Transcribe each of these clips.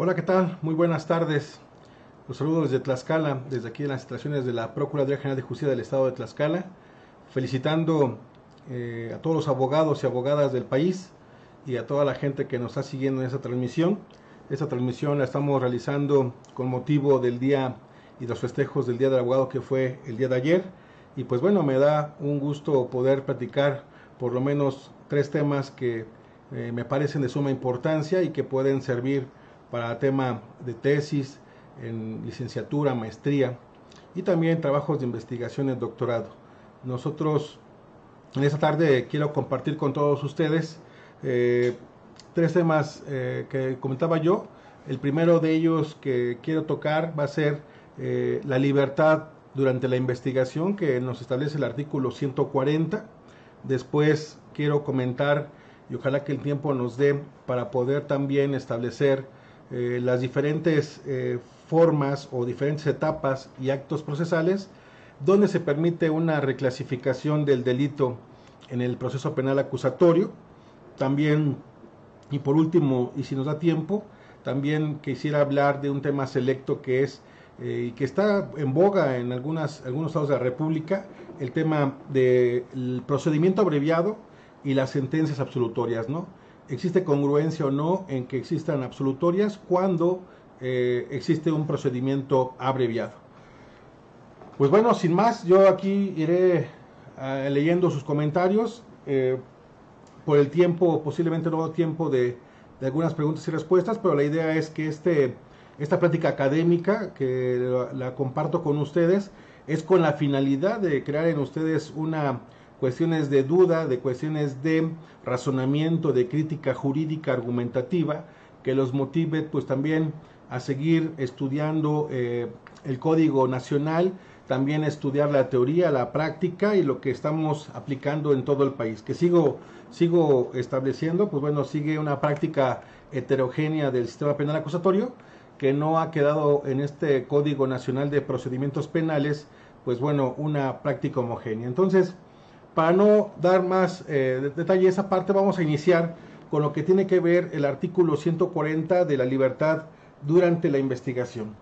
Hola, ¿qué tal? Muy buenas tardes. Los saludo desde Tlaxcala, desde aquí en las instalaciones de la Procuraduría General de Justicia del Estado de Tlaxcala, felicitando a todos los abogados y abogadas del país y a toda la gente que nos está siguiendo en esta transmisión. Esta transmisión la estamos realizando con motivo del día y los festejos del Día del Abogado, que fue el día de ayer. Y pues bueno, me da un gusto poder platicar por lo menos tres temas que me parecen de suma importancia y que pueden servir para tema de tesis, en licenciatura, maestría y también trabajos de investigación en doctorado. Nosotros en esta tarde quiero compartir con todos ustedes tres temas que comentaba yo. El primero de ellos que quiero tocar va a ser la libertad durante la investigación, que nos establece el artículo 140. Después quiero comentar, y ojalá que el tiempo nos dé para poder también establecer las diferentes formas o diferentes etapas y actos procesales donde se permite una reclasificación del delito en el proceso penal acusatorio. También, y por último, y si nos da tiempo, también quisiera hablar de un tema selecto que es y que está en boga en algunos estados de la República, el tema del procedimiento abreviado y las sentencias absolutorias, ¿no? ¿Existe congruencia o no en que existan absolutorias cuando existe un procedimiento abreviado? Pues bueno, sin más, yo aquí iré leyendo sus comentarios. Por el tiempo, posiblemente no tiempo de algunas preguntas y respuestas, pero la idea es que esta plática académica, que la comparto con ustedes, es con la finalidad de crear en ustedes cuestiones de duda, de cuestiones de razonamiento, de crítica jurídica argumentativa, que los motive pues también a seguir estudiando el Código Nacional, también estudiar la teoría, la práctica y lo que estamos aplicando en todo el país. Que sigo estableciendo, pues bueno, sigue una práctica heterogénea del sistema penal acusatorio, que no ha quedado en este Código Nacional de Procedimientos Penales, pues bueno, una práctica homogénea. Entonces, para no dar más detalle a esa parte, vamos a iniciar con lo que tiene que ver el artículo 140 de la libertad durante la investigación.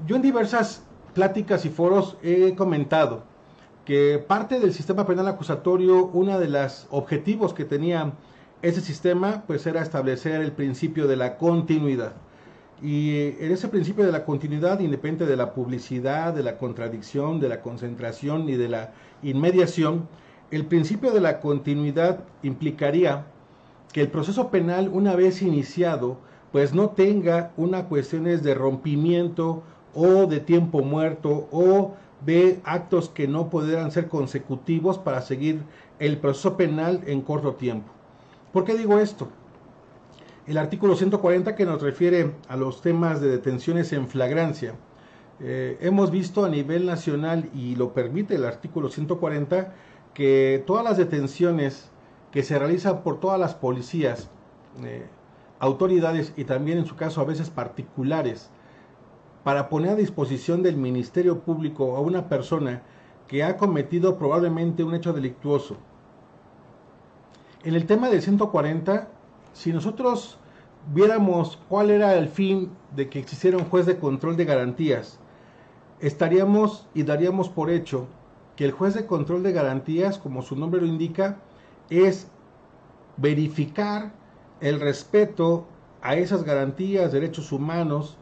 Yo en diversas pláticas y foros he comentado que parte del sistema penal acusatorio, uno de los objetivos que tenía ese sistema, pues era establecer el principio de la continuidad. Y en ese principio de la continuidad, independiente de la publicidad, de la contradicción, de la concentración y de la inmediación, el principio de la continuidad implicaría que el proceso penal, una vez iniciado, pues no tenga una cuestiones de rompimiento o de tiempo muerto o de actos que no pudieran ser consecutivos para seguir el proceso penal en corto tiempo. ¿Por qué digo esto? El artículo 140, que nos refiere a los temas de detenciones en flagrancia, hemos visto a nivel nacional, y lo permite el artículo 140, que todas las detenciones que se realizan por todas las policías, autoridades y también en su caso a veces particulares, para poner a disposición del Ministerio Público a una persona que ha cometido probablemente un hecho delictuoso. En el tema del 140, si nosotros viéramos cuál era el fin de que existiera un juez de control de garantías, estaríamos y daríamos por hecho que el juez de control de garantías, como su nombre lo indica, es verificar el respeto a esas garantías, derechos humanos,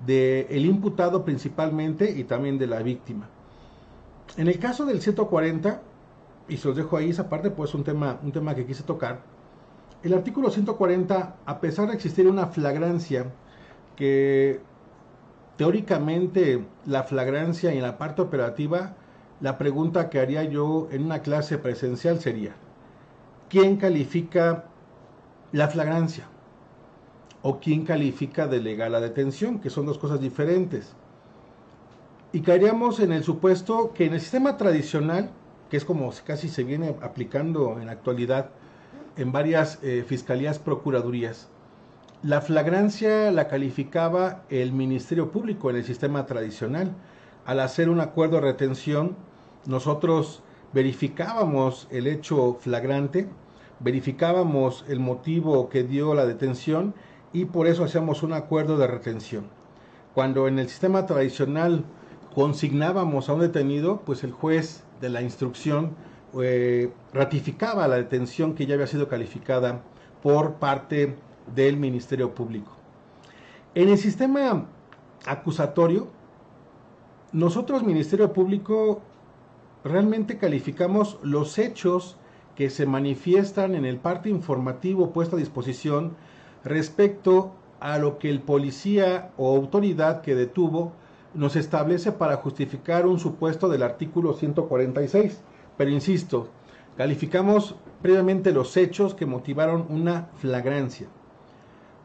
del imputado principalmente y también de la víctima. En el caso del 140, y se los dejo ahí esa parte, pues un tema que quise tocar, el artículo 140, a pesar de existir una flagrancia, que teóricamente la flagrancia y en la parte operativa, la pregunta que haría yo en una clase presencial sería: ¿quién califica la flagrancia? ¿O quién califica de legal la detención? Que son dos cosas diferentes. Y caeríamos en el supuesto que en el sistema tradicional, que es como casi se viene aplicando en la actualidad en varias fiscalías, procuradurías, la flagrancia la calificaba el Ministerio Público en el sistema tradicional. Al hacer un acuerdo de retención, nosotros verificábamos el hecho flagrante, verificábamos el motivo que dio la detención y por eso hacemos un acuerdo de retención. Cuando en el sistema tradicional consignábamos a un detenido, pues el juez de la instrucción ratificaba la detención que ya había sido calificada por parte del Ministerio Público. En el sistema acusatorio, nosotros, Ministerio Público, realmente calificamos los hechos que se manifiestan en el parte informativo puesto a disposición respecto a lo que el policía o autoridad que detuvo nos establece para justificar un supuesto del artículo 146. Pero insisto, calificamos previamente los hechos que motivaron una flagrancia.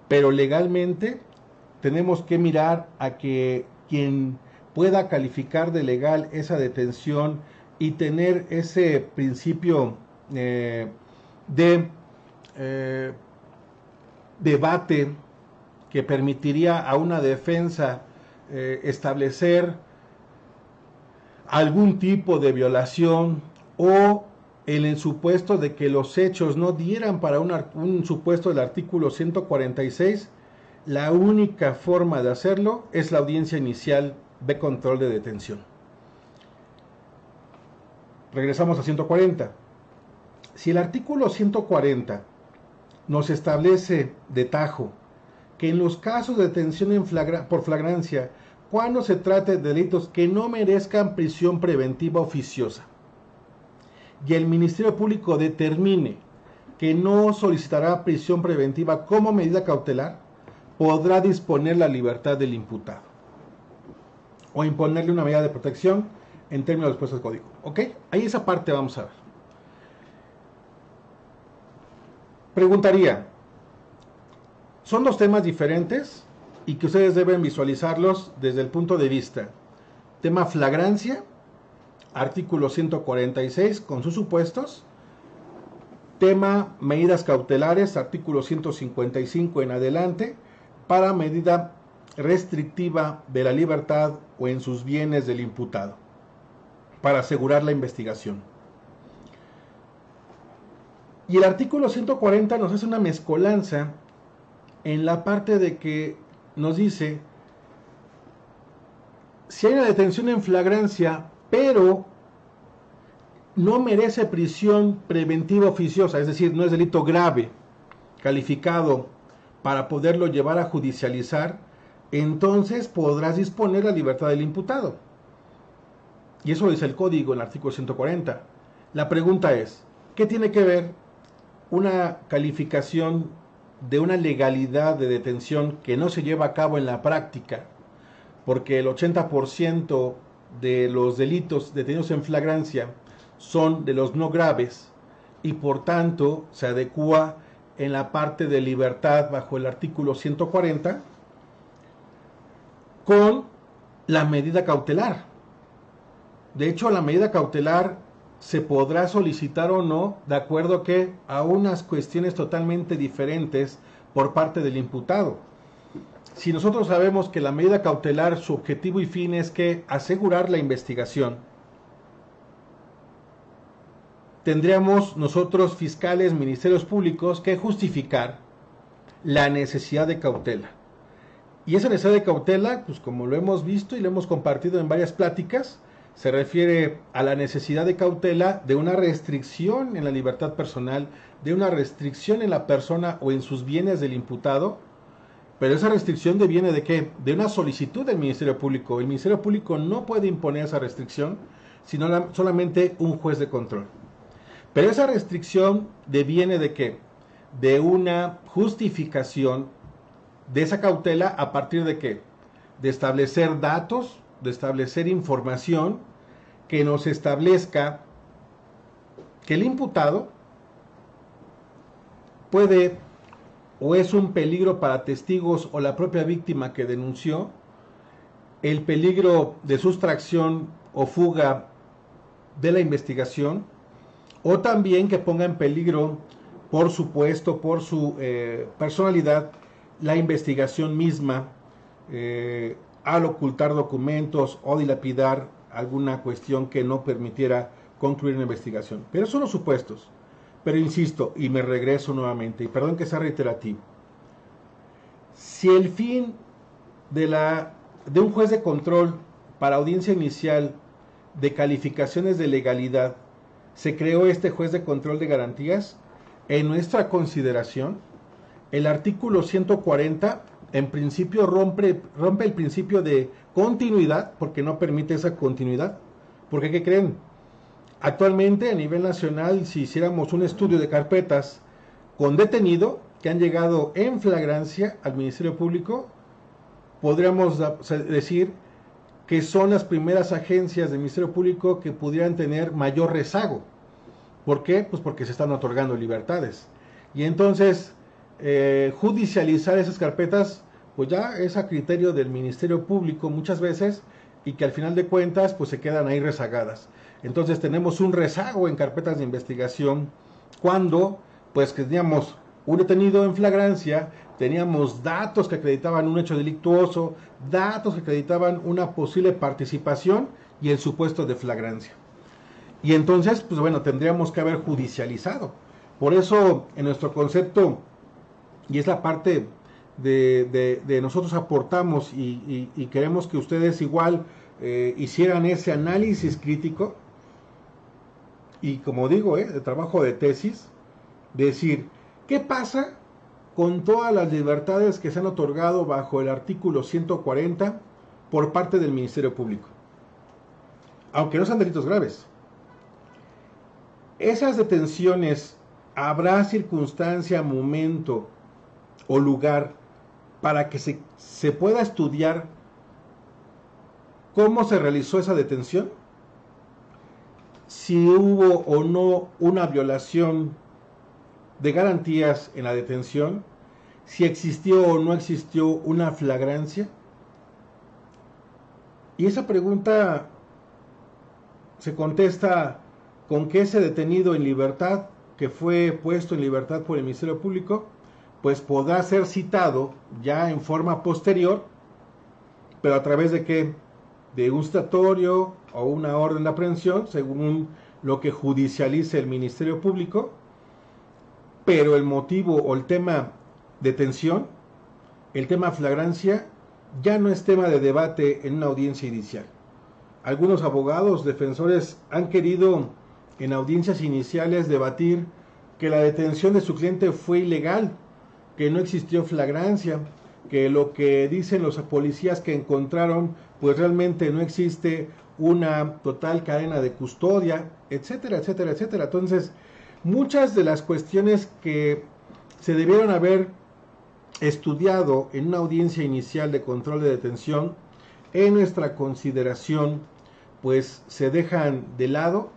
Pero legalmente tenemos que mirar a que quien pueda calificar de legal esa detención y tener ese principio de debate que permitiría a una defensa establecer algún tipo de violación o en el supuesto de que los hechos no dieran para un supuesto del artículo 146, la única forma de hacerlo es la audiencia inicial de control de detención. Regresamos a 140. Si el artículo 140 nos establece de tajo que en los casos de detención por flagrancia, cuando se trate de delitos que no merezcan prisión preventiva oficiosa, y el Ministerio Público determine que no solicitará prisión preventiva como medida cautelar, podrá disponer la libertad del imputado o imponerle una medida de protección en términos dispuestos del código. ¿Ok? Ahí esa parte vamos a ver. Preguntaría, son dos temas diferentes y que ustedes deben visualizarlos desde el punto de vista tema flagrancia, artículo 146 con sus supuestos, tema medidas cautelares, artículo 155 en adelante, para medida restrictiva de la libertad o en sus bienes del imputado, para asegurar la investigación. Y el artículo 140 nos hace una mezcolanza en la parte de que nos dice, si hay una detención en flagrancia, pero no merece prisión preventiva oficiosa, es decir, no es delito grave, calificado para poderlo llevar a judicializar, entonces podrás disponer la libertad del imputado. Y eso lo dice el código en el artículo 140. La pregunta es, ¿qué tiene que ver una calificación de una legalidad de detención que no se lleva a cabo en la práctica? Porque el 80% de los delitos detenidos en flagrancia son de los no graves y por tanto se adecúa en la parte de libertad bajo el artículo 140 con la medida cautelar. De hecho, la medida cautelar se podrá solicitar o no de acuerdo a unas cuestiones totalmente diferentes por parte del imputado. Si nosotros sabemos que la medida cautelar, su objetivo y fin es que asegurar la investigación, tendríamos nosotros, fiscales, ministerios públicos, que justificar la necesidad de cautela. Y esa necesidad de cautela, pues como lo hemos visto y lo hemos compartido en varias pláticas, se refiere a la necesidad de cautela de una restricción en la libertad personal, de una restricción en la persona o en sus bienes del imputado. Pero esa restricción deviene ¿de qué? De una solicitud del Ministerio Público. El Ministerio Público no puede imponer esa restricción, sino solamente un juez de control. Pero esa restricción deviene ¿de qué? De una justificación de esa cautela a partir de ¿qué? De establecer datos, de establecer información que nos establezca que el imputado puede o es un peligro para testigos o la propia víctima que denunció, el peligro de sustracción o fuga de la investigación, o también que ponga en peligro, por su puesto, por su personalidad, la investigación misma, al ocultar documentos o dilapidar alguna cuestión que no permitiera concluir una investigación. Pero son los supuestos. Pero insisto, y me regreso nuevamente, y perdón que sea reiterativo, Si el fin de un juez de control para audiencia inicial de calificaciones de legalidad, se creó este juez de control de garantías, en nuestra consideración, el artículo 140 en principio rompe el principio de continuidad, porque no permite esa continuidad. Porque, ¿qué creen? Actualmente a nivel nacional, si hiciéramos un estudio de carpetas con detenido que han llegado en flagrancia al Ministerio Público, podríamos decir que son las primeras agencias del Ministerio Público que pudieran tener mayor rezago. ¿Por qué? Pues porque se están otorgando libertades. Y entonces, judicializar esas carpetas, pues ya es a criterio del Ministerio Público muchas veces, y que al final de cuentas, pues se quedan ahí rezagadas. Entonces tenemos un rezago en carpetas de investigación cuando, pues, que teníamos un detenido en flagrancia, teníamos datos que acreditaban un hecho delictuoso, datos que acreditaban una posible participación y el supuesto de flagrancia. Y entonces, pues bueno, tendríamos que haber judicializado. Por eso, en nuestro concepto, y es la parte de nosotros aportamos y queremos que ustedes igual hicieran ese análisis crítico, y como digo, de trabajo de tesis, de decir, ¿qué pasa con todas las libertades que se han otorgado bajo el artículo 140 por parte del Ministerio Público? Aunque no sean delitos graves. Esas detenciones, ¿habrá circunstancia, momento o lugar para que se pueda estudiar cómo se realizó esa detención? Si hubo o no una violación de garantías en la detención, si existió o no existió una flagrancia. Y esa pregunta se contesta con que ese detenido en libertad, que fue puesto en libertad por el Ministerio Público, pues podrá ser citado ya en forma posterior, pero a través de qué? De un citatorio o una orden de aprehensión, según lo que judicialice el Ministerio Público, pero el motivo o el tema detención, el tema flagrancia, ya no es tema de debate en una audiencia inicial. Algunos abogados defensores han querido en audiencias iniciales debatir que la detención de su cliente fue ilegal, que no existió flagrancia, que lo que dicen los policías que encontraron, pues realmente no existe una total cadena de custodia, etcétera, etcétera, etcétera. Entonces, muchas de las cuestiones que se debieron haber estudiado en una audiencia inicial de control de detención, en nuestra consideración, pues se dejan de lado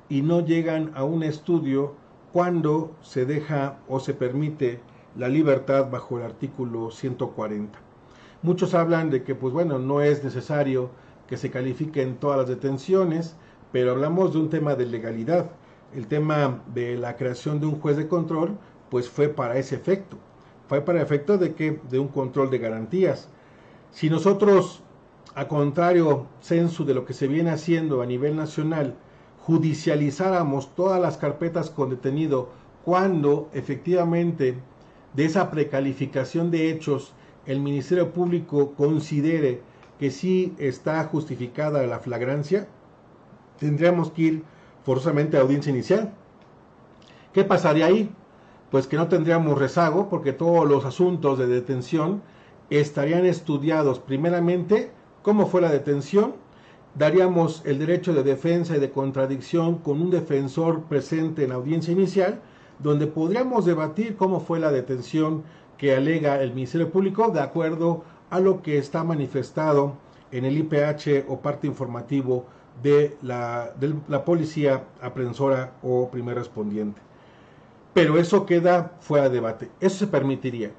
y no llegan a un estudio cuando se deja o se permite la libertad bajo el artículo 140. Muchos hablan de que, pues bueno, no es necesario que se califiquen todas las detenciones, pero hablamos de un tema de legalidad. El tema de la creación de un juez de control, pues fue para ese efecto. Fue para efecto de que de un control de garantías. Si nosotros, a contrario censo de lo que se viene haciendo a nivel nacional, judicializáramos todas las carpetas con detenido cuando efectivamente de esa precalificación de hechos el Ministerio Público considere que sí está justificada la flagrancia, tendríamos que ir forzosamente a audiencia inicial. ¿Qué pasaría ahí? Pues que no tendríamos rezago, porque todos los asuntos de detención estarían estudiados primeramente cómo fue la detención, daríamos el derecho de defensa y de contradicción con un defensor presente en audiencia inicial, donde podríamos debatir cómo fue la detención que alega el Ministerio Público de acuerdo a lo que está manifestado en el IPH o parte informativo de la policía aprensora o primer respondiente. Pero eso queda fuera de debate, eso se permitiría.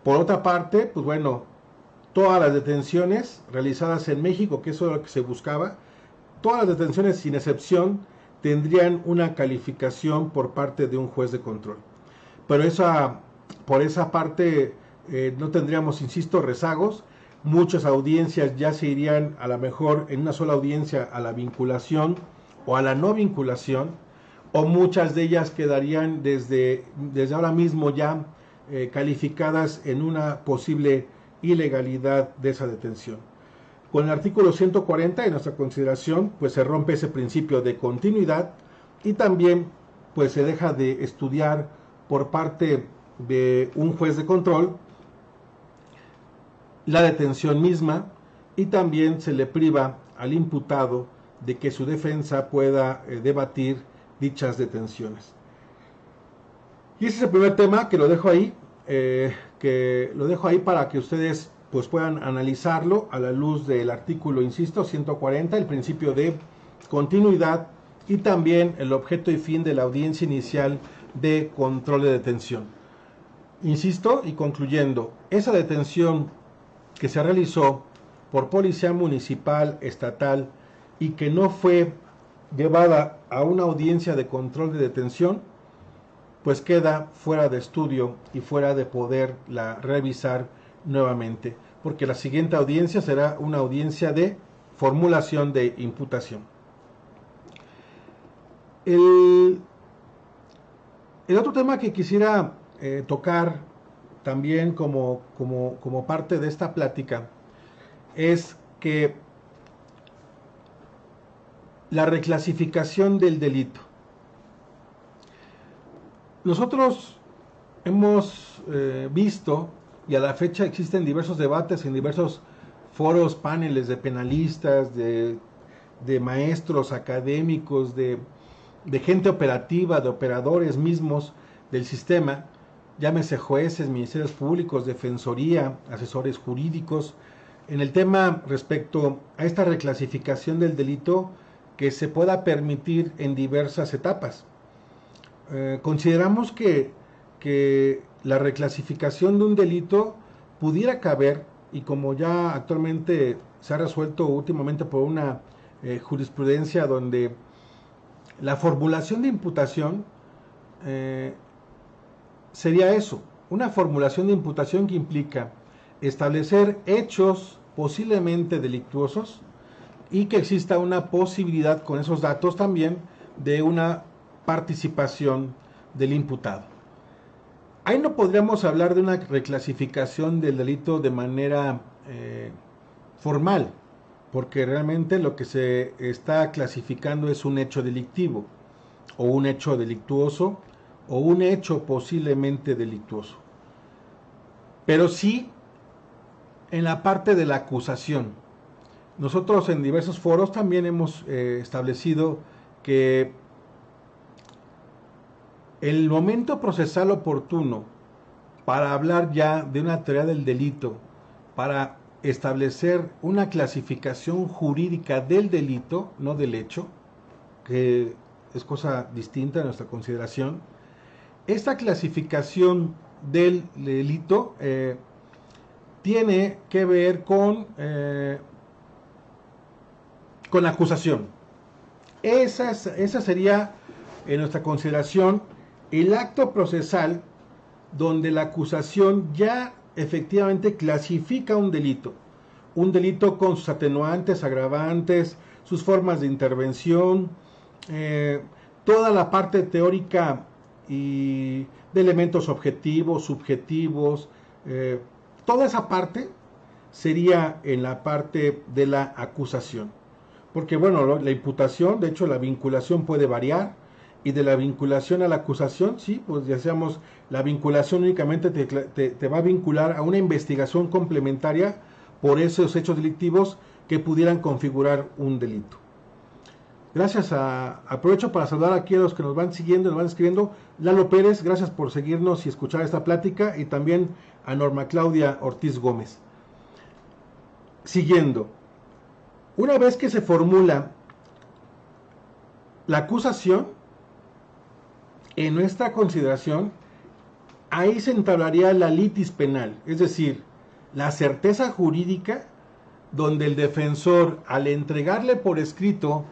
Por otra parte, pues bueno, todas las detenciones realizadas en México, que eso es lo que se buscaba, todas las detenciones sin excepción tendrían una calificación por parte de un juez de control. Pero por esa parte no tendríamos, insisto, rezagos. Muchas audiencias ya se irían a lo mejor en una sola audiencia a la vinculación o a la no vinculación, o muchas de ellas quedarían desde ahora mismo ya calificadas en una posible ilegalidad de esa detención. Con el artículo 140, en nuestra consideración, pues se rompe ese principio de continuidad y también pues se deja de estudiar por parte de un juez de control la detención misma, y también se le priva al imputado de que su defensa pueda debatir dichas detenciones. Y ese es el primer tema que lo dejo ahí, para que ustedes pues puedan analizarlo a la luz del artículo, insisto, 140, el principio de continuidad, y también el objeto y fin de la audiencia inicial de control de detención. Insisto, y concluyendo, esa detención que se realizó por policía municipal, estatal, y que no fue llevada a una audiencia de control de detención, pues queda fuera de estudio y fuera de poderla revisar nuevamente, porque la siguiente audiencia será una audiencia de formulación de imputación. El otro tema que quisiera tocar también como parte de esta plática es que la reclasificación del delito. Nosotros hemos visto, y a la fecha existen diversos debates en diversos foros, paneles de penalistas, de maestros académicos, de gente operativa, de operadores mismos del sistema, llámese jueces, ministerios públicos, defensoría, asesores jurídicos, en el tema respecto a esta reclasificación del delito que se pueda permitir en diversas etapas. Consideramos que la reclasificación de un delito pudiera caber, y como ya actualmente se ha resuelto últimamente por una jurisprudencia donde la formulación de imputación sería eso, una formulación de imputación que implica establecer hechos posiblemente delictuosos y que exista una posibilidad con esos datos también de una participación del imputado. Ahí no podríamos hablar de una reclasificación del delito de manera formal, porque realmente lo que se está clasificando es un hecho delictivo, o un hecho delictuoso, o un hecho posiblemente delictuoso. Pero sí en la parte de la acusación. Nosotros en diversos foros también hemos establecido que el momento procesal oportuno para hablar ya de una teoría del delito, para establecer una clasificación jurídica del delito, no del hecho, que es cosa distinta de nuestra consideración. Esta clasificación del delito tiene que ver con la acusación. Esa sería, en nuestra consideración, el acto procesal donde la acusación ya efectivamente clasifica un delito con sus atenuantes, agravantes, sus formas de intervención, toda la parte teórica y de elementos objetivos, subjetivos, toda esa parte sería en la parte de la acusación. Porque bueno, la imputación, de hecho la vinculación puede variar, y de la vinculación a la acusación, sí, pues ya seamos, la vinculación únicamente te va a vincular a una investigación complementaria por esos hechos delictivos que pudieran configurar un delito. Gracias, aprovecho para saludar aquí a los que nos van siguiendo, nos van escribiendo. Lalo Pérez, gracias por seguirnos y escuchar esta plática, y también a Norma Claudia Ortiz Gómez. Siguiendo, una vez que se formula la acusación, en nuestra consideración, ahí se entablaría la litis penal, es decir, la certeza jurídica, donde el defensor, al entregarle por escrito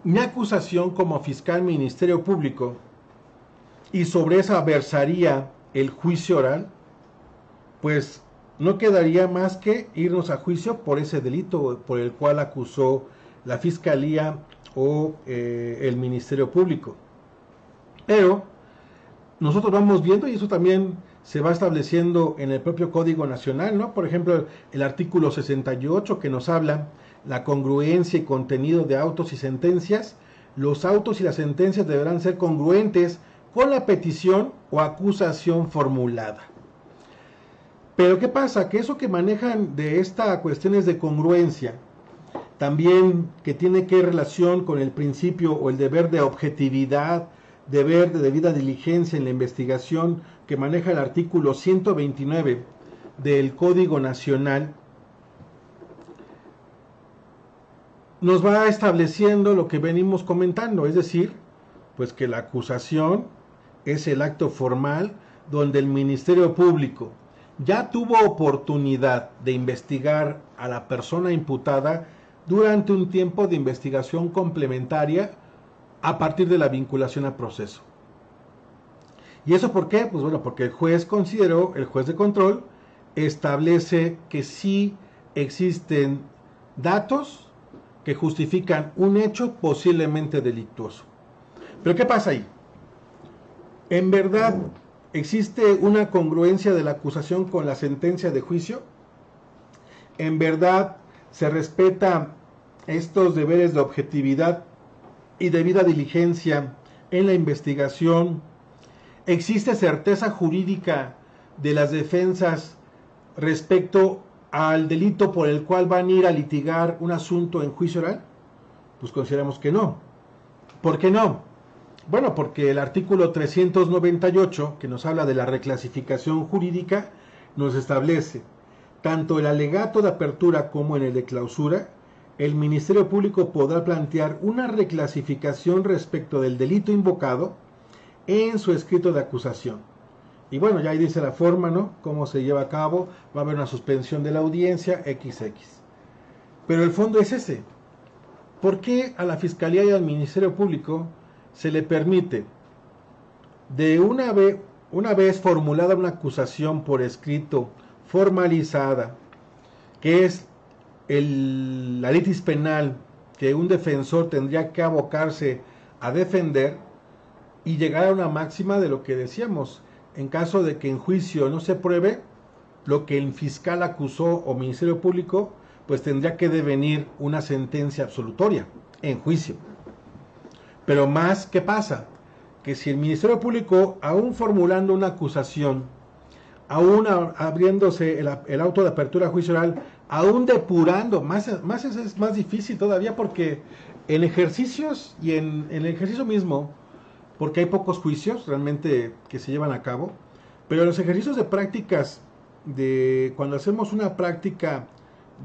mi acusación como fiscal Ministerio Público, y sobre esa versaría el juicio oral, pues no quedaría más que irnos a juicio por ese delito por el cual acusó la Fiscalía o el Ministerio Público. Pero nosotros vamos viendo, y eso también se va estableciendo en el propio Código Nacional, ¿no? Por ejemplo, el artículo 68 que nos habla la congruencia y contenido de autos y sentencias. Los autos y las sentencias deberán ser congruentes con la petición o acusación formulada. Pero ¿qué pasa? Que eso que manejan de esta cuestiones de congruencia, también que tiene que relación con el principio o el deber de objetividad, deber de debida diligencia en la investigación que maneja el artículo 129 del Código Nacional, nos va estableciendo lo que venimos comentando, es decir, pues que la acusación es el acto formal donde el Ministerio Público ya tuvo oportunidad de investigar a la persona imputada durante un tiempo de investigación complementaria a partir de la vinculación a proceso. ¿Y eso por qué? Pues bueno, porque el juez de control establece que sí existen datos que justifican un hecho posiblemente delictuoso. ¿Pero qué pasa ahí? ¿En verdad existe una congruencia de la acusación con la sentencia de juicio? ¿En verdad se respeta estos deberes de objetividad y debida diligencia en la investigación? ¿Existe certeza jurídica de las defensas respecto al delito por el cual van a ir a litigar un asunto en juicio oral? Pues consideramos que no. ¿Por qué no? Bueno, porque el artículo 398, que nos habla de la reclasificación jurídica, nos establece tanto el alegato de apertura como en el de clausura, el Ministerio Público podrá plantear una reclasificación respecto del delito invocado en su escrito de acusación. Y bueno, ya ahí dice la forma, ¿no? Cómo se lleva a cabo, va a haber una suspensión de la audiencia, XX. Pero el fondo es ese. ¿Por qué a la Fiscalía y al Ministerio Público se le permite, de una vez formulada una acusación por escrito, formalizada, que es la litis penal que un defensor tendría que abocarse a defender, y llegar a una máxima de lo que decíamos, en caso de que en juicio no se pruebe lo que el fiscal acusó o Ministerio Público, pues tendría que devenir una sentencia absolutoria en juicio. Pero más, ¿qué pasa? Que si el Ministerio Público, aún formulando una acusación, aún abriéndose el auto de apertura a juicio oral, aún depurando, más es más difícil todavía, porque en ejercicios y en el ejercicio mismo, porque hay pocos juicios realmente que se llevan a cabo, pero los ejercicios de prácticas, cuando hacemos una práctica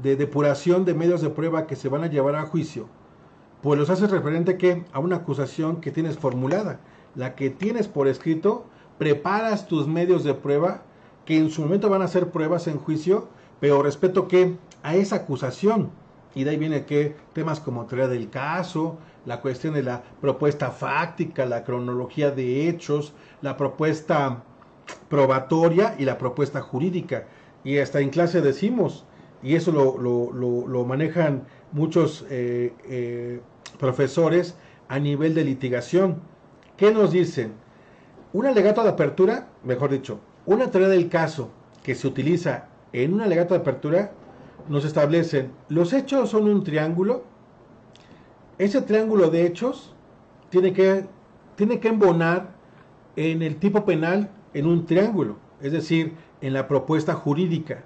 de depuración de medios de prueba que se van a llevar a juicio, pues los haces referente a una acusación que tienes formulada, la que tienes por escrito, preparas tus medios de prueba, que en su momento van a ser pruebas en juicio, pero respecto a esa acusación. Y de ahí viene temas como teoría del caso, la cuestión de la propuesta fáctica, la cronología de hechos, la propuesta probatoria y la propuesta jurídica. Y hasta en clase decimos, y eso lo manejan muchos profesores a nivel de litigación. ¿Qué nos dicen? Un alegato de apertura, mejor dicho, una teoría del caso que se utiliza en un alegato de apertura, nos establecen, los hechos son un triángulo, ese triángulo de hechos tiene que embonar en el tipo penal en un triángulo, es decir, en la propuesta jurídica.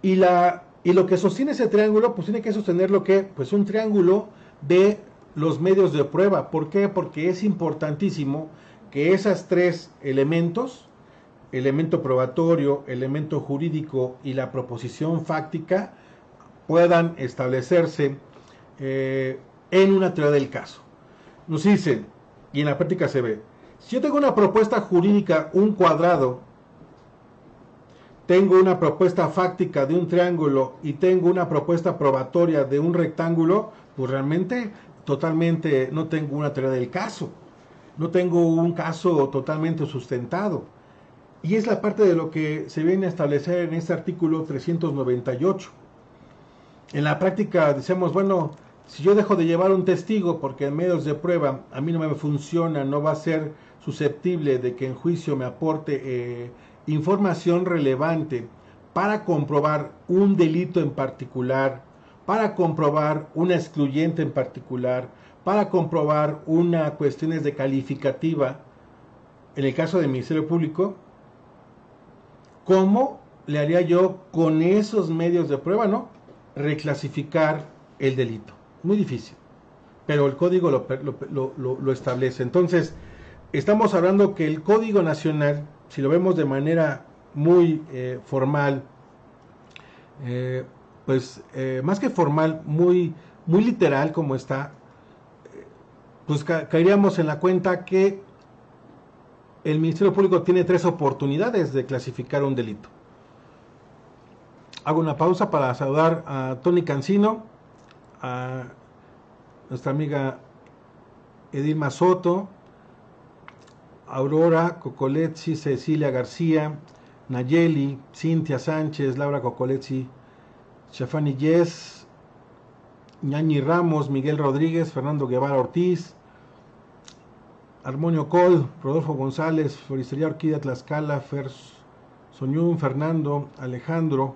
Y lo que sostiene ese triángulo, pues tiene que sostener pues un triángulo de los medios de prueba. ¿Por qué? Porque es importantísimo que esos tres elementos, elemento probatorio, elemento jurídico y la proposición fáctica, puedan establecerse en una teoría del caso. Nos dicen, y en la práctica se ve, si yo tengo una propuesta jurídica, un cuadrado, tengo una propuesta fáctica de un triángulo y tengo una propuesta probatoria de un rectángulo, pues realmente totalmente no tengo una teoría del caso, no tengo un caso totalmente sustentado. Y es la parte de lo que se viene a establecer en este artículo 398. En la práctica decimos, bueno, si yo dejo de llevar un testigo porque en medios de prueba a mí no me funciona, no va a ser susceptible de que en juicio me aporte información relevante para comprobar un delito en particular, para comprobar una excluyente en particular, para comprobar una cuestión de calificativa, en el caso del Ministerio Público, ¿cómo le haría yo con esos medios de prueba, no? Reclasificar el delito. Muy difícil, pero el código lo establece. Entonces, estamos hablando que el Código Nacional, si lo vemos de manera muy formal, más que formal, muy literal como está, pues caeríamos en la cuenta que el Ministerio Público tiene 3 oportunidades de clasificar un delito. Hago una pausa para saludar a Tony Cancino, a nuestra amiga Edilma Soto, Aurora Cocoletzi, Cecilia García, Nayeli, Cintia Sánchez, Laura Cocoletzi, Shafani Yes, Ñañi Ramos, Miguel Rodríguez, Fernando Guevara Ortiz, Armonio Col, Rodolfo González, Floristería Orquídea Tlaxcala, Fer Soñún, Fernando, Alejandro,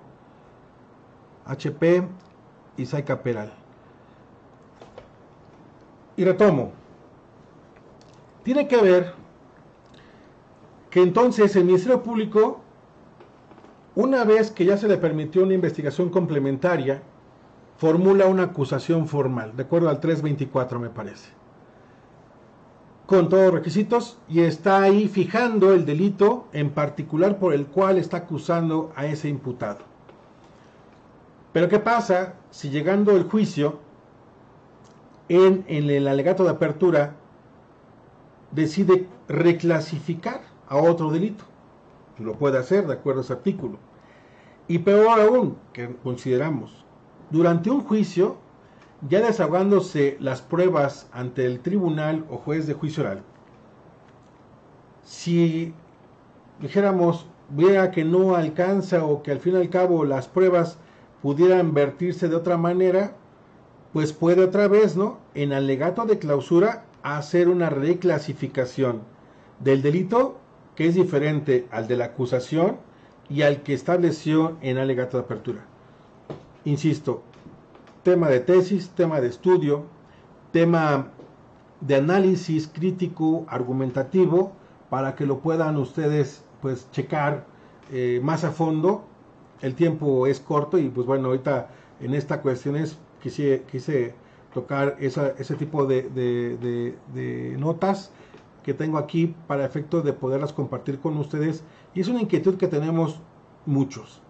HP y Zayca Peral. Y retomo. Tiene que ver que entonces el Ministerio Público, una vez que ya se le permitió una investigación complementaria, formula una acusación formal, de acuerdo al 324 me parece, con todos los requisitos, y está ahí fijando el delito en particular por el cual está acusando a ese imputado. Pero ¿qué pasa si llegando el juicio, en el alegato de apertura, decide reclasificar a otro delito? Lo puede hacer de acuerdo a ese artículo. Y peor aún, que consideramos, durante un juicio, ya desahogándose las pruebas ante el tribunal o juez de juicio oral, si dijéramos, vea que no alcanza o que al fin y al cabo las pruebas pudieran vertirse de otra manera, pues puede otra vez, ¿no?, en alegato de clausura hacer una reclasificación del delito que es diferente al de la acusación y al que estableció en alegato de apertura. Insisto, tema de tesis, tema de estudio, tema de análisis crítico, argumentativo, para que lo puedan ustedes pues checar más a fondo. El tiempo es corto y pues bueno, ahorita en esta cuestión quise tocar ese tipo de notas que tengo aquí para efectos de poderlas compartir con ustedes, y es una inquietud que tenemos muchos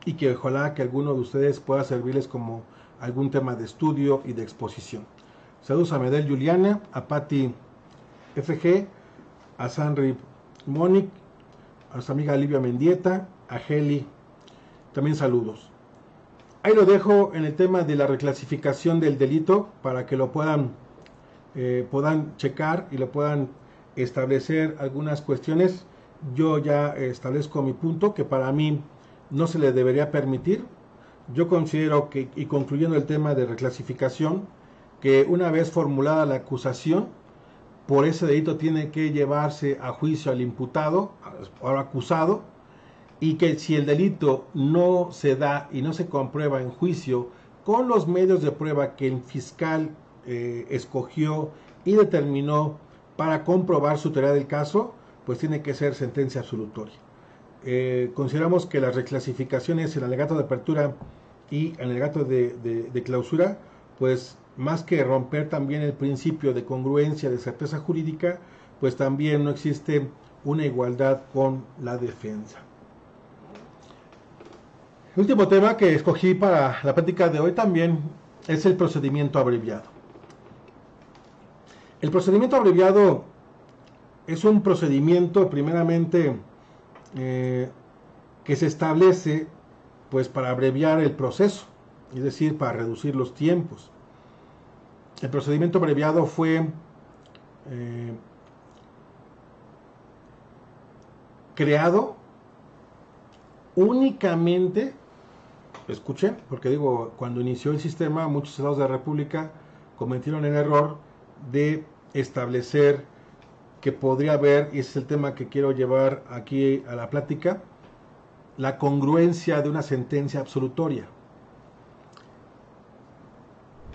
y que ojalá que alguno de ustedes pueda servirles como algún tema de estudio y de exposición. Saludos a Medel Juliana, a Patti FG, a Sanri Monic, a nuestra amiga Livia Mendieta, a Heli, también saludos. Ahí lo dejo en el tema de la reclasificación del delito para que lo puedan checar y lo puedan establecer algunas cuestiones. Yo ya establezco mi punto, que para mí no se le debería permitir. Yo considero que, y concluyendo el tema de reclasificación, que una vez formulada la acusación, por ese delito tiene que llevarse a juicio al imputado, al acusado, y que si el delito no se da y no se comprueba en juicio con los medios de prueba que el fiscal escogió y determinó para comprobar su teoría del caso, pues tiene que ser sentencia absolutoria. Consideramos que las reclasificaciones en alegato de apertura y en alegato de clausura, pues más que romper también el principio de congruencia, de certeza jurídica, pues también no existe una igualdad con la defensa. El último tema que escogí para la práctica de hoy también es el procedimiento abreviado. El procedimiento abreviado es un procedimiento primeramente que se establece pues para abreviar el proceso, es decir, para reducir los tiempos. El procedimiento abreviado fue creado únicamente, escuchen, porque digo, cuando inició el sistema, muchos estados de la República cometieron el error de establecer que podría haber, y ese es el tema que quiero llevar aquí a la plática, la congruencia de una sentencia absolutoria.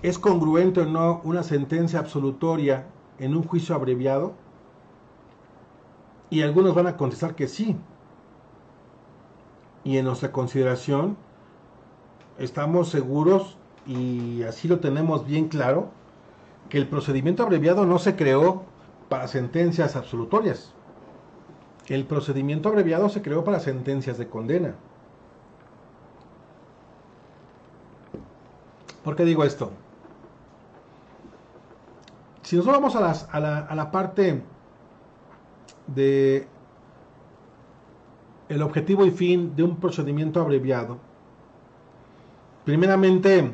¿Es congruente o no una sentencia absolutoria en un juicio abreviado? Y algunos van a contestar que sí. Y en nuestra consideración estamos seguros, y así lo tenemos bien claro, que el procedimiento abreviado no se creó para sentencias absolutorias. El procedimiento abreviado se creó para sentencias de condena. ¿Por qué digo esto? Si nosotros vamos a la parte de el objetivo y fin de un procedimiento abreviado, primeramente,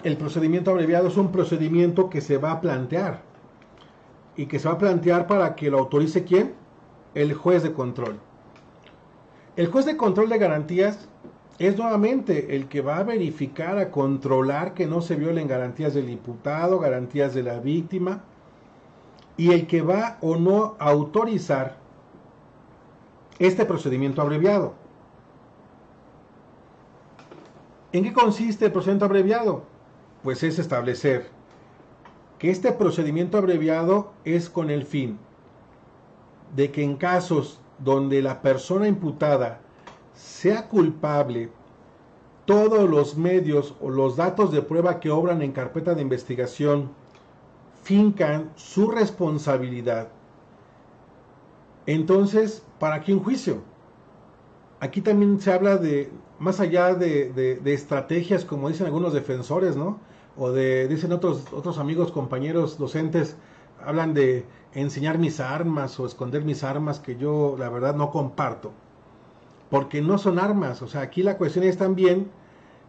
el procedimiento abreviado es un procedimiento que se va a plantear, y que se va a plantear para que lo autorice ¿quién? El juez de control. El juez de control de garantías es nuevamente el que va a verificar, a controlar que no se violen garantías del imputado, garantías de la víctima, y el que va o no a autorizar este procedimiento abreviado. ¿En qué consiste el procedimiento abreviado? Pues es establecer que este procedimiento abreviado es con el fin de que en casos donde la persona imputada sea culpable, todos los medios o los datos de prueba que obran en carpeta de investigación fincan su responsabilidad. Entonces, ¿para qué un juicio? Aquí también se habla de, más allá de estrategias, como dicen algunos defensores, ¿no? O dicen otros amigos, compañeros, docentes, hablan de enseñar mis armas o esconder mis armas, que yo la verdad no comparto, porque no son armas. O sea, aquí la cuestión es también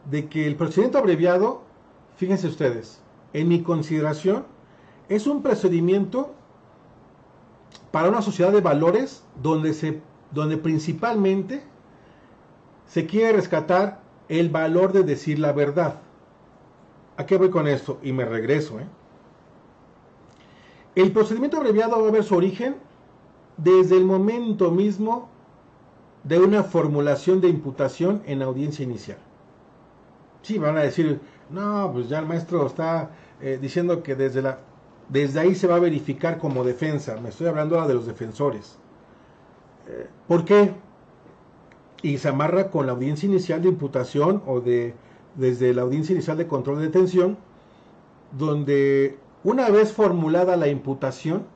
de que el procedimiento abreviado, fíjense ustedes, en mi consideración, es un procedimiento para una sociedad de valores donde principalmente se quiere rescatar el valor de decir la verdad. ¿A qué voy con esto? Y me regreso. El procedimiento abreviado va a ver su origen desde el momento mismo de una formulación de imputación en audiencia inicial. Sí, van a decir, no, pues ya el maestro está diciendo que desde ahí se va a verificar como defensa. Me estoy hablando ahora de los defensores. ¿Por qué? Y se amarra con la audiencia inicial de imputación o desde la audiencia inicial de control de detención, donde una vez formulada la imputación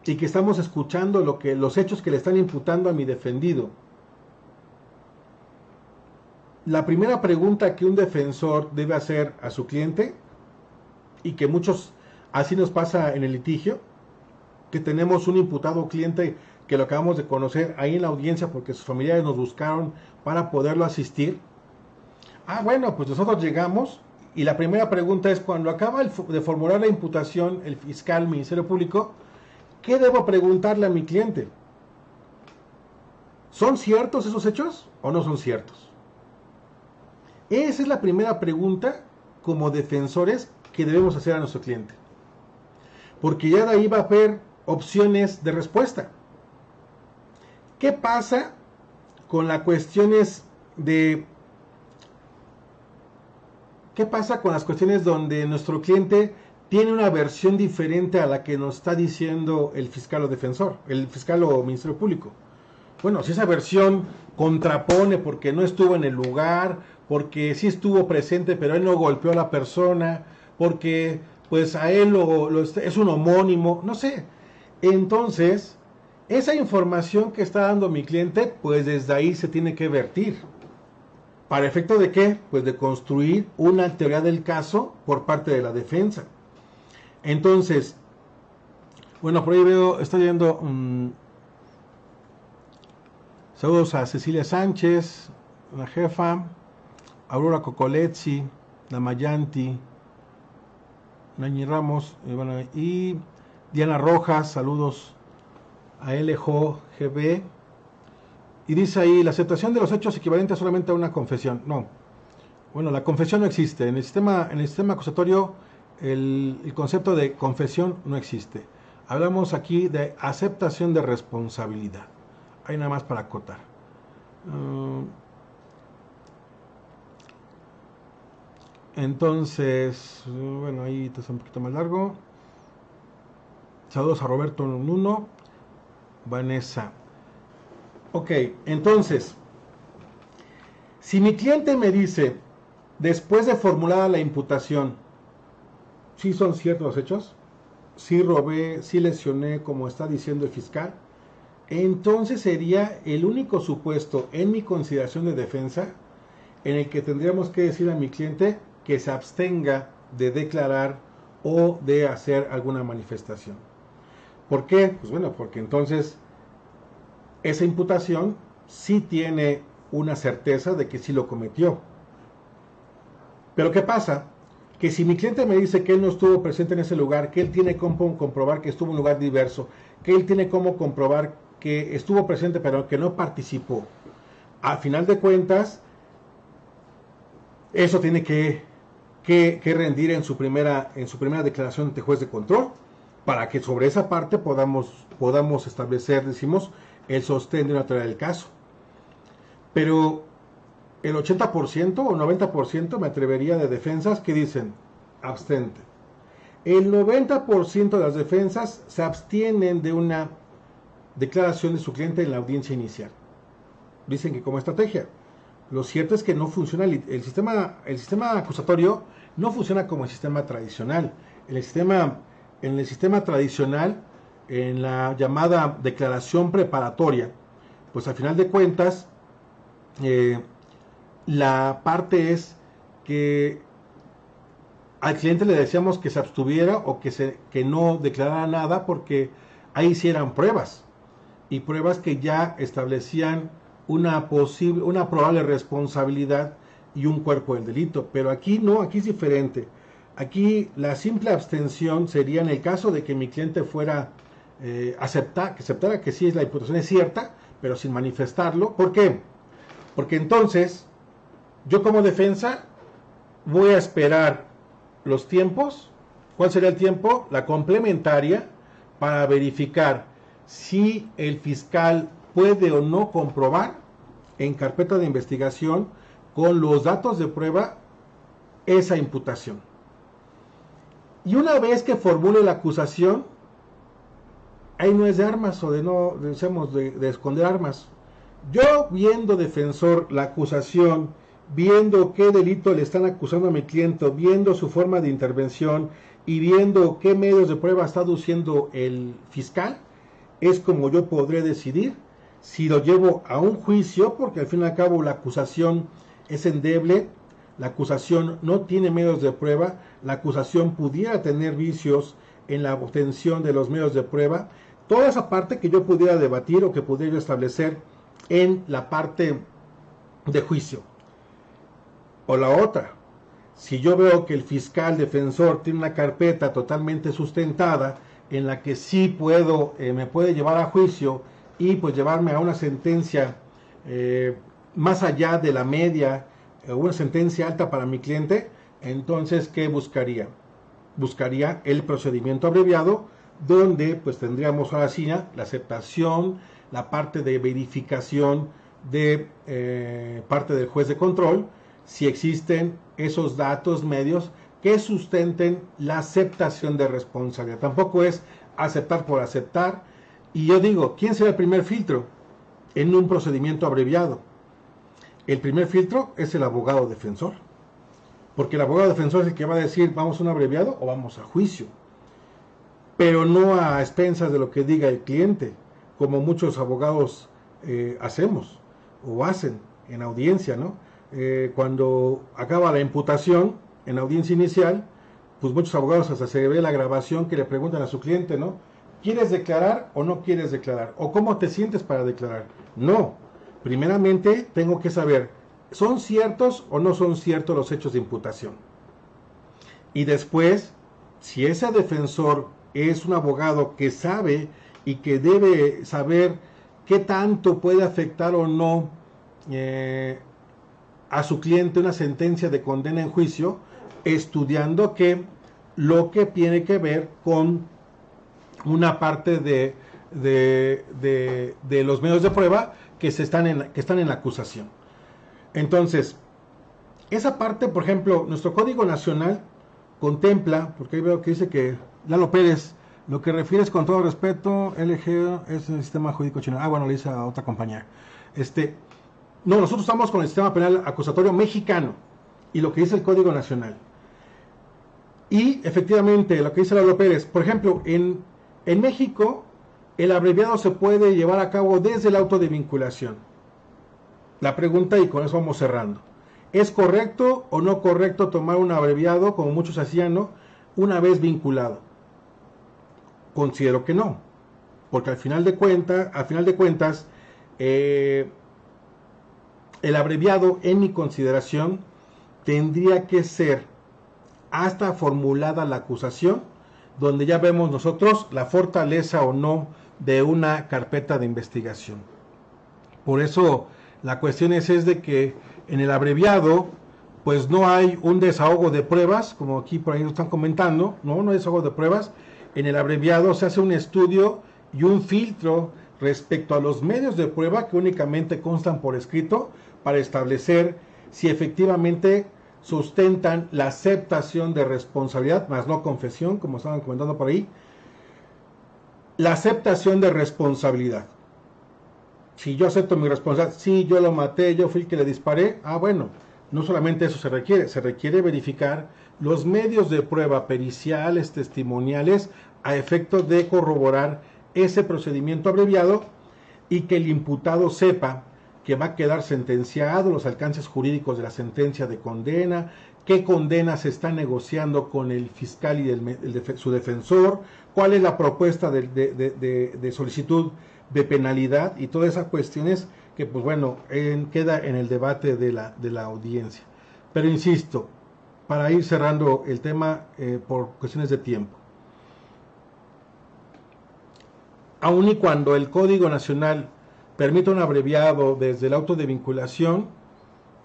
y que estamos escuchando los hechos que le están imputando a mi defendido, la primera pregunta que un defensor debe hacer a su cliente, y que muchos así nos pasa en el litigio, que tenemos un imputado cliente que lo acabamos de conocer ahí en la audiencia porque sus familiares nos buscaron para poderlo asistir. Bueno, pues nosotros llegamos y la primera pregunta es, cuando acaba de formular la imputación el fiscal, el Ministerio Público, ¿qué debo preguntarle a mi cliente? ¿Son ciertos esos hechos o no son ciertos? Esa es la primera pregunta como defensores que debemos hacer a nuestro cliente, porque ya de ahí va a haber opciones de respuesta. ¿Qué pasa con las cuestiones donde nuestro cliente tiene una versión diferente a la que nos está diciendo el fiscal o defensor, el fiscal o Ministerio Público? Bueno, si esa versión contrapone porque no estuvo en el lugar, porque sí estuvo presente pero él no golpeó a la persona, porque pues a él es un homónimo, no sé. Entonces, esa información que está dando mi cliente, pues desde ahí se tiene que vertir. ¿Para efecto de qué? Pues de construir una teoría del caso por parte de la defensa. Entonces, bueno, por ahí estoy viendo, saludos a Cecilia Sánchez, la jefa, Aurora Cocolezzi, Namayanti, Nañi Ramos, y Diana Rojas, saludos a LJGB. Y dice ahí, la aceptación de los hechos equivalente solamente a una confesión. No. Bueno, la confesión no existe. En el sistema acusatorio el concepto de confesión no existe. Hablamos aquí de aceptación de responsabilidad. Hay nada más para acotar. Entonces, bueno, ahí está un poquito más largo. Saludos a Roberto Nuno, Vanessa. Ok, entonces, si mi cliente me dice, después de formulada la imputación, ¿sí son ciertos los hechos? ¿Sí robé, sí lesioné, como está diciendo el fiscal? Entonces sería el único supuesto en mi consideración de defensa en el que tendríamos que decir a mi cliente que se abstenga de declarar o de hacer alguna manifestación. ¿Por qué? Pues bueno, porque entonces esa imputación sí tiene una certeza de que sí lo cometió. Pero ¿qué pasa? Que si mi cliente me dice que él no estuvo presente en ese lugar, que él tiene cómo comprobar que estuvo en un lugar diverso, que él tiene cómo comprobar que estuvo presente pero que no participó, al final de cuentas, eso tiene que rendir en su primera declaración ante juez de control, para que sobre esa parte podamos establecer, decimos, el sostén de una teoría del caso. Pero el 80% o 90% me atrevería de defensas que dicen abstente. El 90% de las defensas se abstienen de una declaración de su cliente en la audiencia inicial. Dicen que como estrategia. Lo cierto es que no funciona el sistema acusatorio, no funciona como el sistema tradicional. En el sistema tradicional, en la llamada declaración preparatoria, pues al final de cuentas, la parte es que al cliente le decíamos que se abstuviera o que no declarara nada, porque ahí sí eran pruebas, y pruebas que ya establecían una probable responsabilidad y un cuerpo del delito. Pero aquí no, aquí es diferente. Aquí la simple abstención sería en el caso de que mi cliente fuera aceptara que sí, la imputación es cierta, pero sin manifestarlo. ¿Por qué? Porque entonces yo como defensa voy a esperar los tiempos. ¿Cuál sería el tiempo? La complementaria, para verificar si el fiscal puede o no comprobar en carpeta de investigación con los datos de prueba esa imputación. Y una vez que formule la acusación, ahí no es de armas o de esconder armas. Yo, viendo defensor la acusación, viendo qué delito le están acusando a mi cliente, viendo su forma de intervención y viendo qué medios de prueba está aduciendo el fiscal, es como yo podré decidir si lo llevo a un juicio, porque al fin y al cabo la acusación es endeble, la acusación no tiene medios de prueba, la acusación pudiera tener vicios en la obtención de los medios de prueba, toda esa parte que yo pudiera debatir o que pudiera establecer en la parte de juicio. O la otra, si yo veo que el fiscal defensor tiene una carpeta totalmente sustentada, en la que sí me puede llevar a juicio y pues llevarme a una sentencia más allá de la media, una sentencia alta para mi cliente, entonces ¿qué buscaría? Buscaría el procedimiento abreviado, donde pues tendríamos ahora sí la aceptación, la parte de verificación de parte del juez de control, si existen esos datos medios que sustenten la aceptación de responsabilidad. Tampoco es aceptar por aceptar. Y yo digo, ¿quién será el primer filtro en un procedimiento abreviado? El primer filtro es el abogado defensor, porque el abogado defensor es el que va a decir, ¿vamos a un abreviado o vamos a juicio? Pero no a expensas de lo que diga el cliente, como muchos abogados hacemos o hacen en audiencia, ¿no? Cuando acaba la imputación en la audiencia inicial, pues muchos abogados hasta se ve la grabación que le preguntan a su cliente, ¿no? ¿Quieres declarar o no quieres declarar? ¿O cómo te sientes para declarar? No. Primeramente tengo que saber, ¿son ciertos o no son ciertos los hechos de imputación? Y después, si ese defensor es un abogado que sabe y que debe saber qué tanto puede afectar o no a su cliente una sentencia de condena en juicio, estudiando que lo que tiene que ver con una parte de los medios de prueba que están en la acusación. Entonces, esa parte, por ejemplo, nuestro Código Nacional contempla, porque ahí veo que dice que Lalo Pérez, lo que refieres con todo respeto, LG es el sistema jurídico chino. Bueno, le dice a otra compañera. No, nosotros estamos con el sistema penal acusatorio mexicano y lo que dice el Código Nacional. Y efectivamente, lo que dice Lalo Pérez, por ejemplo, en México, el abreviado se puede llevar a cabo desde el auto de vinculación. La pregunta, y con eso vamos cerrando, ¿es correcto o no correcto tomar un abreviado, como muchos hacían, ¿no?, una vez vinculado? Considero que no, porque al final de cuentas, el abreviado, en mi consideración, tendría que ser hasta formulada la acusación, donde ya vemos nosotros la fortaleza o no de una carpeta de investigación. Por eso la cuestión es de que en el abreviado pues no hay un desahogo de pruebas, como aquí por ahí nos están comentando, no hay desahogo de pruebas. En el abreviado se hace un estudio y un filtro respecto a los medios de prueba que únicamente constan por escrito para establecer si efectivamente sustentan la aceptación de responsabilidad, más no confesión, como estaban comentando por ahí, la aceptación de responsabilidad. Si yo acepto mi responsabilidad, sí, yo lo maté, yo fui el que le disparé, bueno, no solamente eso se requiere verificar los medios de prueba periciales, testimoniales, a efecto de corroborar ese procedimiento abreviado y que el imputado sepa que va a quedar sentenciado, los alcances jurídicos de la sentencia de condena, qué condena se está negociando con el fiscal y su defensor, cuál es la propuesta de solicitud de penalidad y todas esas cuestiones que, pues bueno, queda en el debate de la audiencia. Pero insisto, para ir cerrando el tema por cuestiones de tiempo, aun y cuando el Código Nacional permite un abreviado desde el auto de vinculación,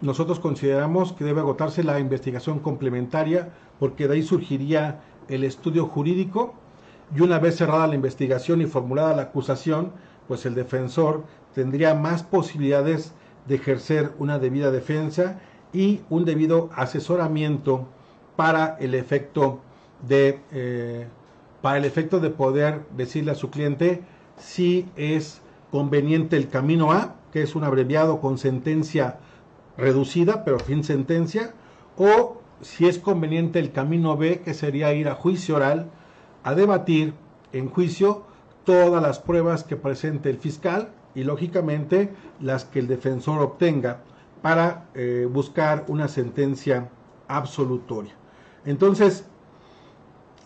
nosotros consideramos que debe agotarse la investigación complementaria, porque de ahí surgiría el estudio jurídico, y una vez cerrada la investigación y formulada la acusación, pues el defensor tendría más posibilidades de ejercer una debida defensa y un debido asesoramiento para el efecto de poder decirle a su cliente si es conveniente el camino A, que es un abreviado con sentencia reducida, pero sin sentencia, o si es conveniente el camino B, que sería ir a juicio oral, a debatir en juicio todas las pruebas que presente el fiscal y lógicamente las que el defensor obtenga para buscar una sentencia absolutoria. Entonces,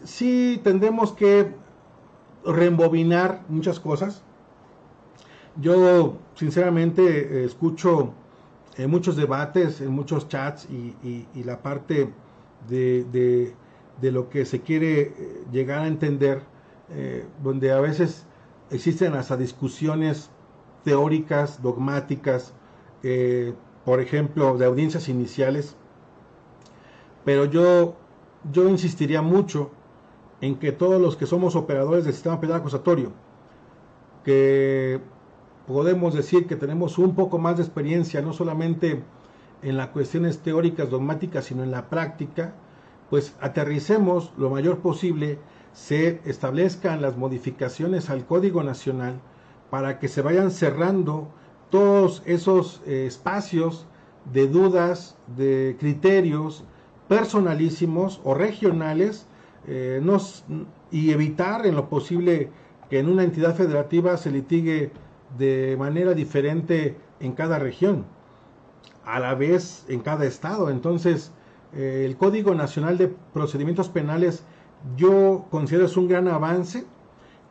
sí tendremos que reembobinar muchas cosas. Yo sinceramente escucho muchos debates, en muchos chats y la parte de lo que se quiere llegar a entender, donde a veces existen hasta discusiones teóricas, dogmáticas, por ejemplo, de audiencias iniciales, pero yo insistiría mucho en que todos los que somos operadores del sistema penal acusatorio, que podemos decir que tenemos un poco más de experiencia, no solamente en las cuestiones teóricas, dogmáticas, sino en la práctica, pues aterricemos lo mayor posible, se establezcan las modificaciones al Código Nacional para que se vayan cerrando todos esos espacios de dudas, de criterios personalísimos o regionales, y evitar en lo posible que en una entidad federativa se litigue de manera diferente en cada región, a la vez en cada estado. Entonces, el Código Nacional de Procedimientos Penales yo considero es un gran avance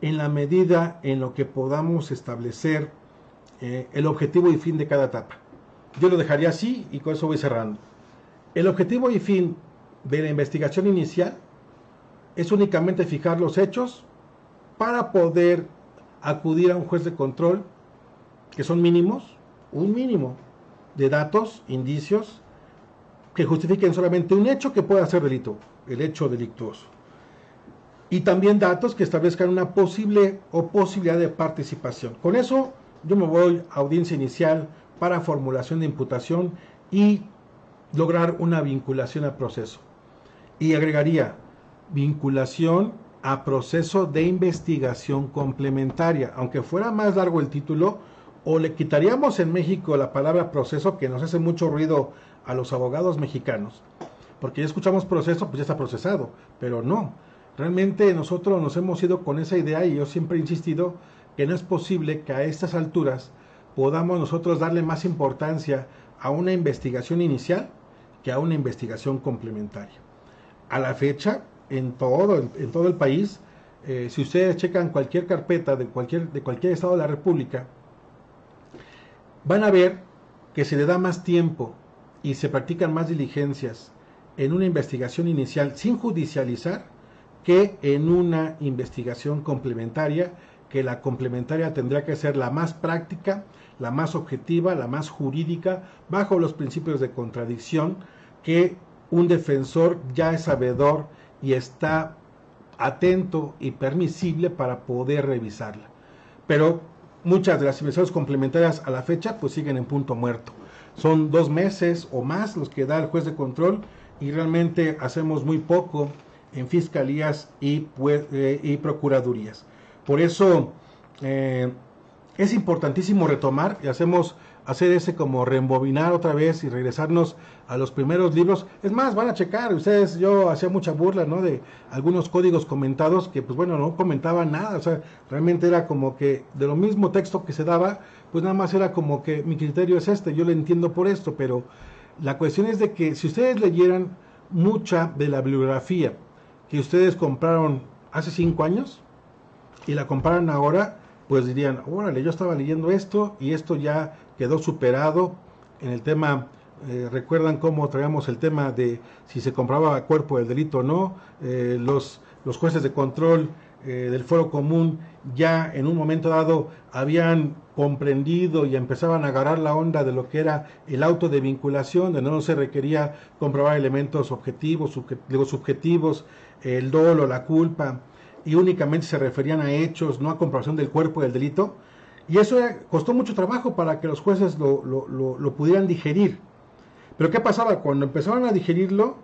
en la medida en lo que podamos establecer el objetivo y fin de cada etapa. Yo lo dejaría así y con eso voy cerrando. El objetivo y fin de la investigación inicial es únicamente fijar los hechos para poder acudir a un juez de control, que son mínimos, un mínimo de datos, indicios, que justifiquen solamente un hecho que pueda ser delito, el hecho delictuoso. y también datos que establezcan una posible o posibilidad de participación. Con eso yo me voy a audiencia inicial para formulación de imputación y lograr una vinculación al proceso. Y agregaría vinculación a proceso de investigación complementaria. Aunque fuera más largo el título, o le quitaríamos en México la palabra proceso, que nos hace mucho ruido a los abogados mexicanos, porque ya escuchamos proceso, pues ya está procesado, pero no. Realmente nosotros nos hemos ido con esa idea y yo siempre he insistido que no es posible que a estas alturas podamos nosotros darle más importancia a una investigación inicial que a una investigación complementaria. A la fecha, en todo el país, si ustedes checan cualquier carpeta de cualquier estado de la República, van a ver que se le da más tiempo y se practican más diligencias en una investigación inicial sin judicializar que en una investigación complementaria, que la complementaria tendría que ser la más práctica, la más objetiva, la más jurídica, bajo los principios de contradicción, que un defensor ya es sabedor y está atento y permisible para poder revisarla. Pero muchas de las investigaciones complementarias a la fecha pues siguen en punto muerto. Son 2 meses o más los que da el juez de control y realmente hacemos muy poco en fiscalías y procuradurías. Por eso es importantísimo retomar y hacer ese como reembobinar otra vez y regresarnos a los primeros libros. Es más, van a checar, ustedes, yo hacía mucha burla, ¿no?, de algunos códigos comentados que pues bueno, no comentaban nada, o sea, realmente era como que de lo mismo texto que se daba, pues nada más era como que mi criterio es este, yo lo entiendo por esto, pero la cuestión es de que si ustedes leyeran mucha de la bibliografía que ustedes compraron hace 5 años y la comparan ahora, pues dirían, órale, yo estaba leyendo esto y esto ya quedó superado en el tema. Recuerdan cómo traíamos el tema de si se compraba a cuerpo del delito o no. Los jueces de control del Foro Común ya en un momento dado habían comprendido y empezaban a agarrar la onda de lo que era el auto de vinculación, donde no se requería comprobar elementos objetivos, subjetivos, el dolo, la culpa, y únicamente se referían a hechos, no a comprobación del cuerpo del delito. Y eso costó mucho trabajo para que los jueces lo pudieran digerir. Pero ¿qué pasaba? Cuando empezaron a digerirlo,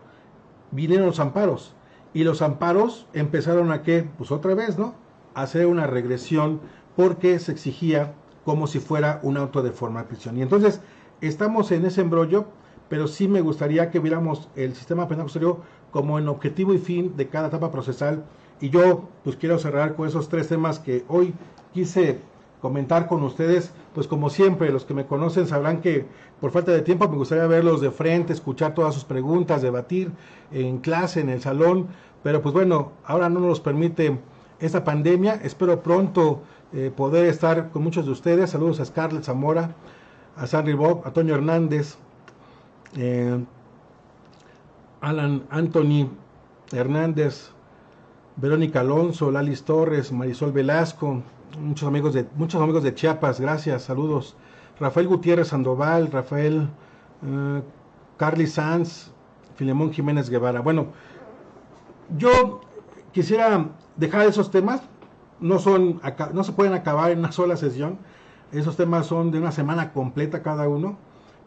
vinieron los amparos. Y los amparos empezaron a ¿qué? Pues otra vez, ¿no?, a hacer una regresión porque se exigía como si fuera un auto de forma de prisión. Y entonces estamos en ese embrollo, pero sí me gustaría que viéramos el sistema penal acusatorio como en objetivo y fin de cada etapa procesal. Y yo pues quiero cerrar con esos 3 temas que hoy quise comentar con ustedes. Pues como siempre, los que me conocen sabrán que por falta de tiempo me gustaría verlos de frente, escuchar todas sus preguntas, debatir en clase, en el salón, pero pues bueno, ahora no nos los permite esta pandemia. Espero pronto poder estar con muchos de ustedes. Saludos a Scarlett Zamora, a Sanry Bob, a Toño Hernández, Alan Anthony Hernández, Verónica Alonso, Lalis Torres, Marisol Velasco, muchos amigos de Chiapas, gracias, saludos. Rafael Gutiérrez Sandoval, Rafael, Carly Sanz, Filemón Jiménez Guevara. Bueno, yo quisiera dejar esos temas, no se pueden acabar en una sola sesión, esos temas son de una semana completa cada uno,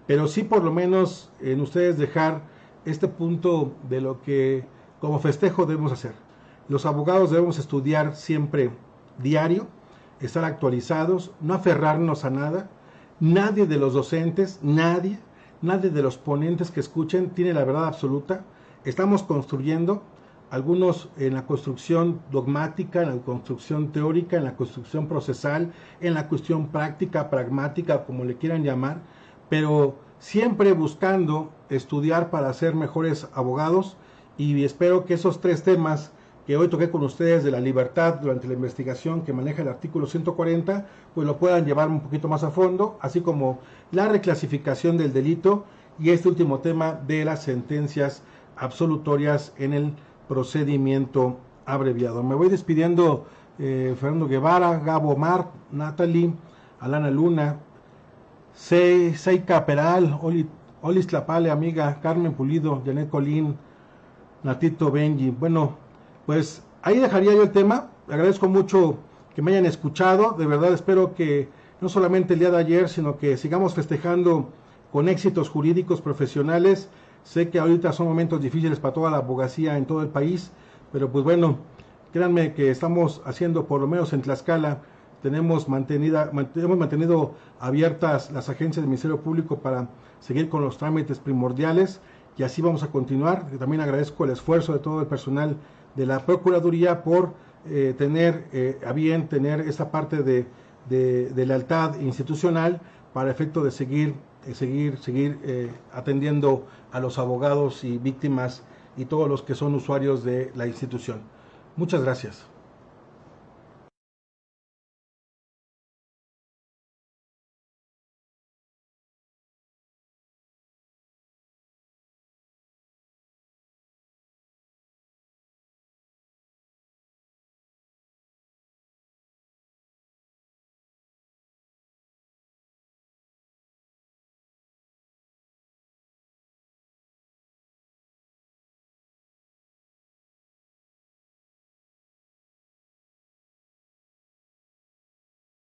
pero sí por lo menos en ustedes dejar este punto de lo que como festejo debemos hacer. Los abogados debemos estudiar siempre diario, estar actualizados, no aferrarnos a nada. Nadie de los docentes, nadie de los ponentes que escuchen tiene la verdad absoluta. Estamos construyendo, algunos en la construcción dogmática, en la construcción teórica, en la construcción procesal, en la cuestión práctica, pragmática, como le quieran llamar, pero siempre buscando estudiar para ser mejores abogados. Y espero que esos 3 temas que hoy toqué con ustedes de la libertad durante la investigación que maneja el artículo 140, pues lo puedan llevar un poquito más a fondo, así como la reclasificación del delito y este último tema de las sentencias absolutorias en el procedimiento abreviado. Me voy despidiendo, Fernando Guevara, Gabo Omar, Natalie, Alana Luna, Seika Peral, Olis Tlapale, amiga, Carmen Pulido, Janet Colín, Natito Benji. Bueno, pues ahí dejaría yo el tema. Agradezco mucho que me hayan escuchado. De verdad espero que no solamente el día de ayer, sino que sigamos festejando con éxitos jurídicos profesionales. Sé que ahorita son momentos difíciles para toda la abogacía en todo el país, pero pues bueno, créanme que estamos haciendo, por lo menos en Tlaxcala, hemos mantenido abiertas las agencias del Ministerio Público para seguir con los trámites primordiales, y así vamos a continuar. También agradezco el esfuerzo de todo el personal de la Procuraduría por tener a bien tener esta parte de lealtad institucional para efecto de seguir atendiendo a los abogados y víctimas y todos los que son usuarios de la institución. Muchas gracias.